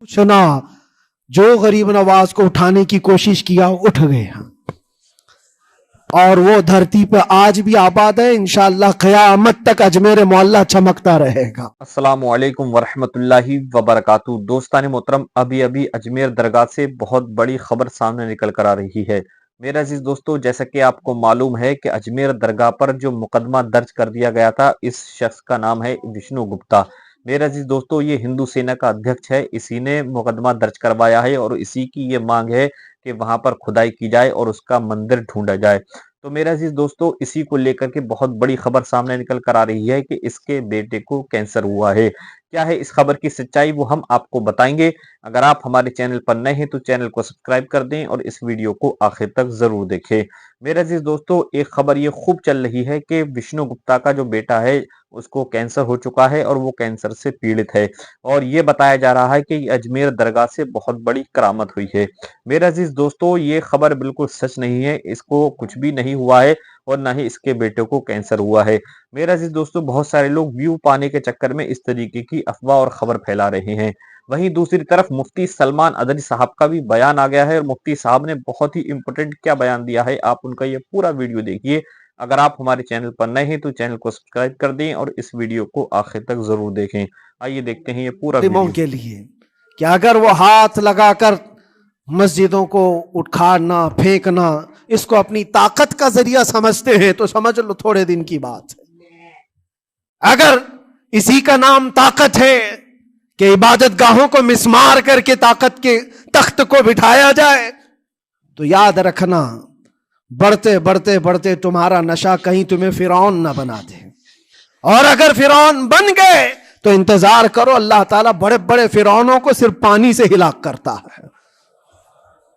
सुना जो गरीब नवाज को उठाने की कोशिश किया उठ गया और वो धरती पर आज भी आबाद है। इंशाअल्लाह क़यामत तक अजमेर मोहल्ला चमकता रहेगा। अस्सलामु अलैकुम वरहमतुल्लाहि वबरकातुहू। दोस्तान मोहतरम, अभी अभी अजमेर दरगाह से बहुत बड़ी खबर सामने निकल कर आ रही है। मेरे अजीज दोस्तों, जैसा कि आपको मालूम है कि अजमेर दरगाह पर जो मुकदमा दर्ज कर दिया गया था, इस शख्स का नाम है विष्णु गुप्ता। मेरे अजीज दोस्तों, ये हिंदू सेना का अध्यक्ष है। इसी ने मुकदमा दर्ज करवाया है और इसी की ये मांग है कि वहां पर खुदाई की जाए और उसका मंदिर ढूंढा जाए। तो मेरे अजीज दोस्तों, इसी को लेकर के बहुत बड़ी खबर सामने निकल कर आ रही है कि इसके बेटे को कैंसर हुआ है। क्या है इस खबर की सच्चाई, वो हम आपको बताएंगे। अगर आप हमारे चैनल पर नए हैं तो चैनल को सब्सक्राइब कर दें और इस वीडियो को आखिर तक जरूर देखें। मेरे अजीज दोस्तों, एक खबर ये खूब चल रही है कि विष्णु गुप्ता का जो बेटा है उसको कैंसर हो चुका है और वो कैंसर से पीड़ित है और ये बताया जा रहा है कि अजमेर दरगाह से बहुत बड़ी करामत हुई है। मेरे अजीज दोस्तों, ये खबर बिल्कुल सच नहीं है। इसको कुछ भी नहीं हुआ है और ना ही इसके बेटे को कैंसर हुआ है। मेरे अजीज दोस्तों, बहुत सारे लोग व्यू पाने के चक्कर में इस तरीके की अफवाह और खबर फैला रहे हैं। वहीं दूसरी तरफ मुफ्ती सलमान अदरी साहब का भी बयान आ गया है और मुफ्ती साहब ने बहुत ही इंपॉर्टेंट क्या बयान दिया है, आप उनका ये पूरा वीडियो देखिए। अगर आप हमारे चैनल पर नए हैं तो चैनल को सब्सक्राइब कर दें और इस वीडियो को आखिर तक जरूर देखें। आइए देखते हैं ये पूरा वीडियो। के लिए कि अगर वो हाथ लगाकर मस्जिदों को उखाड़ना फेंकना इसको अपनी ताकत का जरिया समझते हैं तो समझ लो थोड़े दिन की बात है। अगर इसी का नाम ताकत है कि इबादत गाहों को मिसमार करके ताकत के तख्त को बिठाया जाए, तो याद रखना बढ़ते बढ़ते बढ़ते तुम्हारा नशा कहीं तुम्हें फिरौन न बना दे। और अगर फिरौन बन गए तो इंतजार करो, अल्लाह ताला बड़े बड़े फिरौनों को सिर्फ पानी से हिलाक करता है।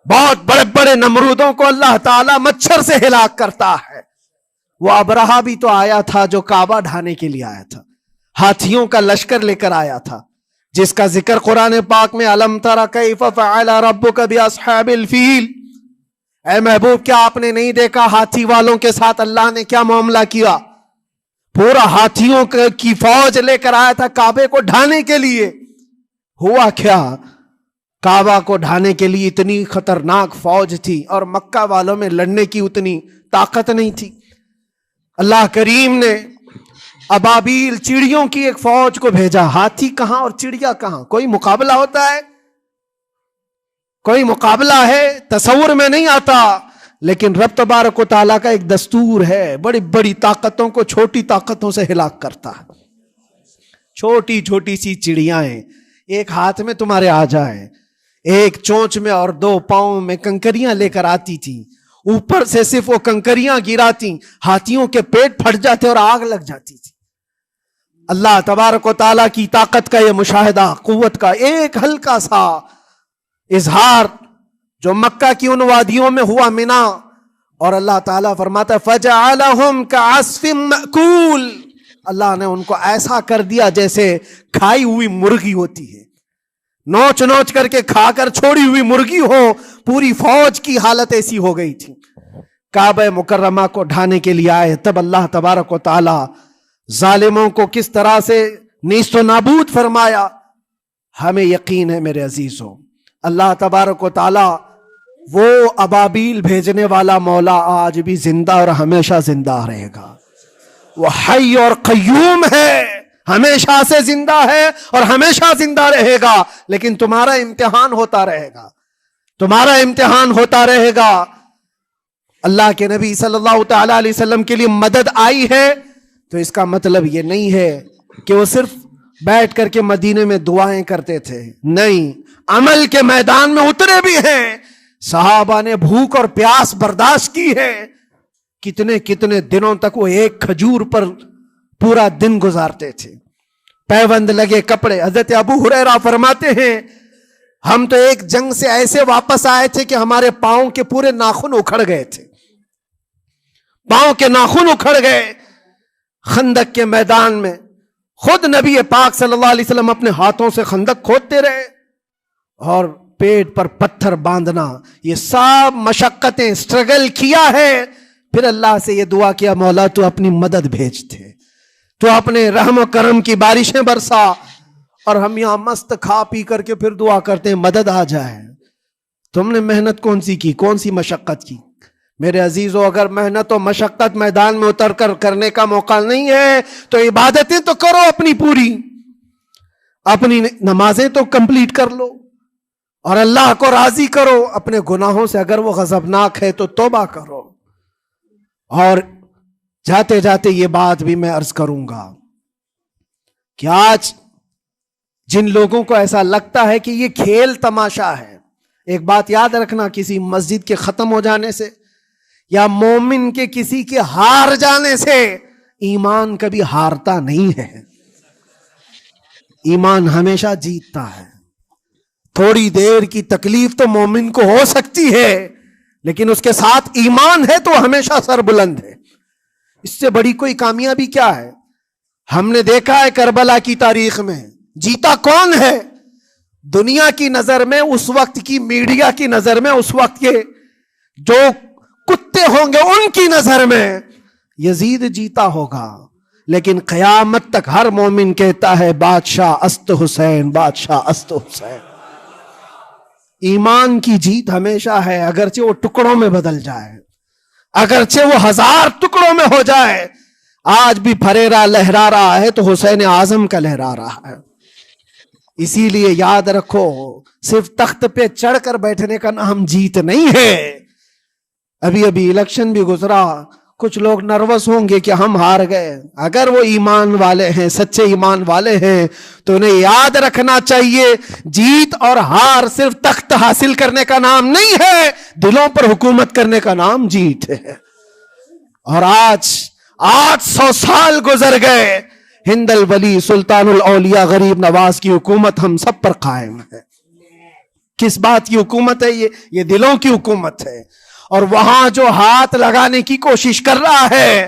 बहुत बड़े बड़े नमरूदों को अल्लाह ताला मच्छर से हिलाक करता है। वो अबरहा भी तो आया था जो काबा ढाने के लिए आया था, हाथियों का लश्कर लेकर आया था, जिसका जिक्र कुरान पाक में अलम तरा कैफ फअल रब्बुका बिअस्हाबिल फील। ऐ महबूब, क्या आपने नहीं देखा हाथी वालों के साथ अल्लाह ने क्या मामला किया? पूरा हाथियों की फौज लेकर आया था काबे को ढाने के लिए। हुआ क्या? काबा को ढाने के लिए इतनी खतरनाक फौज थी और मक्का वालों में लड़ने की उतनी ताकत नहीं थी। अल्लाह करीम ने अबाबील चिड़ियों की एक फौज को भेजा। हाथी कहां और चिड़िया कहां? कोई मुकाबला होता है? कोई मुकाबला है? तस्वुर में नहीं आता। लेकिन रब तबारक व तआला का एक दस्तूर है, बड़ी बड़ी ताकतों को छोटी ताकतों से हिलाक करता है। छोटी छोटी सी चिड़ियाएं एक हाथ में तुम्हारे आ जाए, एक चोंच में और दो पांव में कंकरियां लेकर आती थी, ऊपर से सिर्फ वो कंकरियां गिराती, हाथियों के पेट फट जाते और आग लग जाती थी। अल्लाह तबारक व तआला की ताकत का ये मुशाहिदा, कुव्वत का एक हल्का सा इजहार जो मक्का की उन वादियों में हुआ मिना, और अल्लाह ताला फरमाता है फजअलहुम कअस्फिम मअकूल। अल्लाह ने उनको ऐसा कर दिया जैसे खाई हुई मुर्गी होती है, नोच नोच करके खाकर छोड़ी हुई मुर्गी हो। पूरी फौज की हालत ऐसी हो गई थी। काबा मुकर्रमा को ढाने के लिए आए, तब अल्लाह तबारक व तआला जालिमों को किस तरह से नीस्तो नाबूद फरमाया। हमें यकीन है मेरे अजीजों, अल्लाह तबारक व तआला वो अबाबील भेजने वाला मौला आज भी जिंदा और हमेशा जिंदा रहेगा। वो हई और कय्यूम है, हमेशा से जिंदा है और हमेशा जिंदा रहेगा। लेकिन तुम्हारा इम्तिहान होता रहेगा, तुम्हारा इम्तिहान होता रहेगा। अल्लाह के नबी सल्लल्लाहु तआला अलैहि वसल्लम के लिए मदद आई है तो इसका मतलब ये नहीं है कि वो सिर्फ बैठ करके मदीने में दुआएं करते थे। नहीं, अमल के मैदान में उतरे भी हैं। सहाबा ने भूख और प्यास बर्दाश्त की है। कितने कितने दिनों तक वो एक खजूर पर पूरा दिन गुजारते थे, पैबंद लगे कपड़े। हजरत अबू हुरैरा फरमाते हैं हम तो एक जंग से ऐसे वापस आए थे कि हमारे पांव के पूरे नाखून उखड़ गए थे, पांव के नाखून उखड़ गए। खंदक के मैदान में खुद नबी पाक सल्लल्लाहु अलैहि वसल्लम अपने हाथों से खंदक खोदते रहे और पेट पर पत्थर बांधना, ये सब मशक्कतें स्ट्रगल किया है। फिर अल्लाह से ये दुआ किया, मौला तू अपनी मदद भेज दे, तू अपने रहम और करम की बारिशें बरसा اور ہم یہاں مست کھا پی کر کے پھر دعا کرتے ہیں مدد آ جائے. تم نے محنت کون سی کی, کون سی مشقت کی؟ میرے عزیزو, اگر محنت و مشقت میدان میں اتر کر کرنے کا موقع نہیں ہے تو عبادتیں تو کرو اپنی پوری, اپنی نمازیں تو کمپلیٹ کر لو اور اللہ کو راضی کرو. اپنے گناہوں سے اگر وہ غضبناک ہے تو توبہ کرو. اور جاتے جاتے یہ بات بھی میں عرض کروں گا کہ آج جن لوگوں کو ایسا لگتا ہے کہ یہ کھیل تماشا ہے, ایک بات یاد رکھنا, کسی مسجد کے ختم ہو جانے سے یا مومن کے کسی کے ہار جانے سے ایمان کبھی ہارتا نہیں ہے. ایمان ہمیشہ جیتتا ہے. تھوڑی دیر کی تکلیف تو مومن کو ہو سکتی ہے, لیکن اس کے ساتھ ایمان ہے تو ہمیشہ سر بلند ہے. اس سے بڑی کوئی کامیابی کیا ہے؟ ہم نے دیکھا ہے کربلا کی تاریخ میں جیتا کون ہے. دنیا کی نظر میں, اس وقت کی میڈیا کی نظر میں, اس وقت کے جو کتے ہوں گے ان کی نظر میں یزید جیتا ہوگا, لیکن قیامت تک ہر مومن کہتا ہے بادشاہ است حسین, بادشاہ است حسین. ایمان کی جیت ہمیشہ ہے, اگرچہ وہ ٹکڑوں میں بدل جائے, اگرچہ وہ 1000 ٹکڑوں میں ہو جائے. آج بھی پھریرا لہرا رہا ہے تو حسین اعظم کا لہرا رہا ہے. اسی لیے یاد رکھو, صرف تخت پہ چڑھ کر بیٹھنے کا نام جیت نہیں ہے. ابھی الیکشن بھی گزرا, کچھ لوگ نروس ہوں گے کہ ہم ہار گئے. اگر وہ ایمان والے ہیں, سچے ایمان والے ہیں, تو انہیں یاد رکھنا چاہیے جیت اور ہار صرف تخت حاصل کرنے کا نام نہیں ہے, دلوں پر حکومت کرنے کا نام جیت ہے. اور آج 800 سال گزر گئے, ہند الولی سلطان الاولیاء غریب نواز کی حکومت ہم سب پر قائم ہے. کس بات کی حکومت ہے یہ دلوں کی حکومت ہے. اور وہاں جو ہاتھ لگانے کی کوشش کر رہا ہے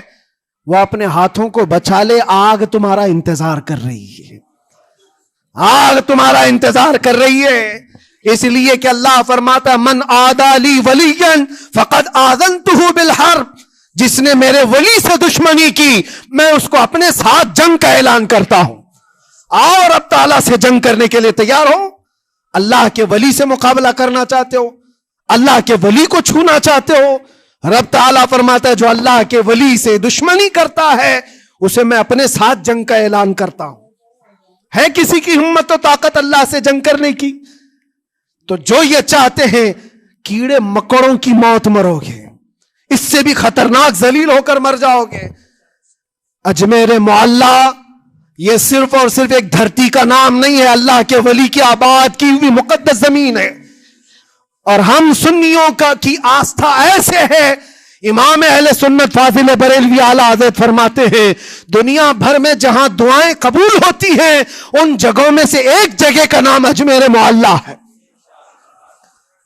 وہ اپنے ہاتھوں کو بچا لے, آگ تمہارا انتظار کر رہی ہے, آگ تمہارا انتظار کر رہی ہے. اس لیے کہ اللہ فرماتا ہے من عادی لی ولیا فقد آذنتہ بالحرب, جس نے میرے ولی سے دشمنی کی میں اس کو اپنے ساتھ جنگ کا اعلان کرتا ہوں. اور اب تعالیٰ سے جنگ کرنے کے لیے تیار ہو. اللہ کے ولی سے مقابلہ کرنا چاہتے ہو, اللہ کے ولی کو چھونا چاہتے ہو, رب تعالیٰ فرماتا ہے جو اللہ کے ولی سے دشمنی کرتا ہے اسے میں اپنے ساتھ جنگ کا اعلان کرتا ہوں. ہے کسی کی ہمت و طاقت اللہ سے جنگ کرنے کی؟ تو جو یہ چاہتے ہیں کیڑے مکڑوں کی موت مرو گے, اس سے بھی خطرناک ذلیل ہو کر مر جاؤ گے. اجمیر معلی یہ صرف اور صرف ایک دھرتی کا نام نہیں ہے, اللہ کے ولی کی آباد کی ہوئی مقدس زمین ہے. اور ہم سنیوں کی آستھا ایسے ہے, امام اہل سنت فاضل بریلوی اعلیٰ حضرت فرماتے ہیں دنیا بھر میں جہاں دعائیں قبول ہوتی ہیں ان جگہوں میں سے ایک جگہ کا نام اجمیر معلی ہے,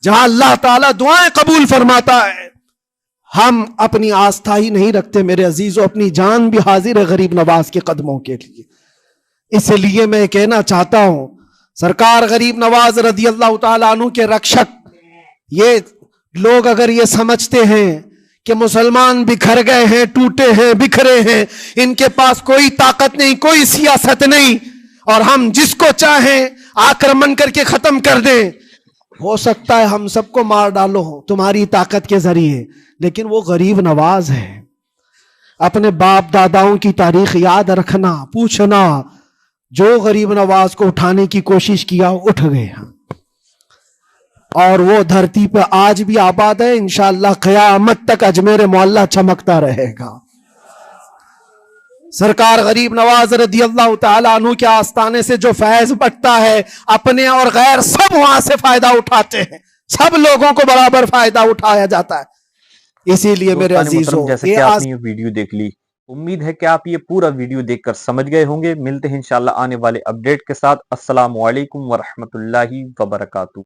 جہاں اللہ تعالیٰ دعائیں قبول فرماتا ہے. ہم اپنی آستھا ہی نہیں رکھتے میرے عزیزو, اپنی جان بھی حاضر ہے غریب نواز کے قدموں کے لیے. اس لیے میں کہنا چاہتا ہوں سرکار غریب نواز رضی اللہ تعالیٰ عنہ کے رکشک, یہ لوگ اگر یہ سمجھتے ہیں کہ مسلمان بکھر گئے ہیں, ٹوٹے ہیں, بکھرے ہیں, ان کے پاس کوئی طاقت نہیں, کوئی سیاست نہیں, اور ہم جس کو چاہیں آکرمن کر کے ختم کر دیں, ہو سکتا ہے ہم سب کو مار ڈالو تمہاری طاقت کے ذریعے, لیکن وہ غریب نواز ہے. اپنے باپ داداؤں کی تاریخ یاد رکھنا, پوچھنا, جو غریب نواز کو اٹھانے کی کوشش کیا اٹھ گئے, اور وہ دھرتی پہ آج بھی آباد ہے. انشاءاللہ قیامت تک اجمیر معلی چمکتا رہے گا. سرکار غریب نواز رضی اللہ تعالیٰ عنہ کے آستانے سے جو فیض بٹتا ہے اپنے اور غیر سب وہاں سے فائدہ اٹھاتے ہیں, سب لوگوں کو برابر فائدہ اٹھایا جاتا ہے. اسی لیے میرے عزیزو, جیسا کہ آپ نے یہ ویڈیو دیکھ لی, امید ہے کہ آپ یہ پورا ویڈیو دیکھ کر سمجھ گئے ہوں گے. ملتے ہیں انشاءاللہ آنے والے اپڈیٹ کے ساتھ. السلام علیکم ورحمۃ اللہ وبرکاتہ.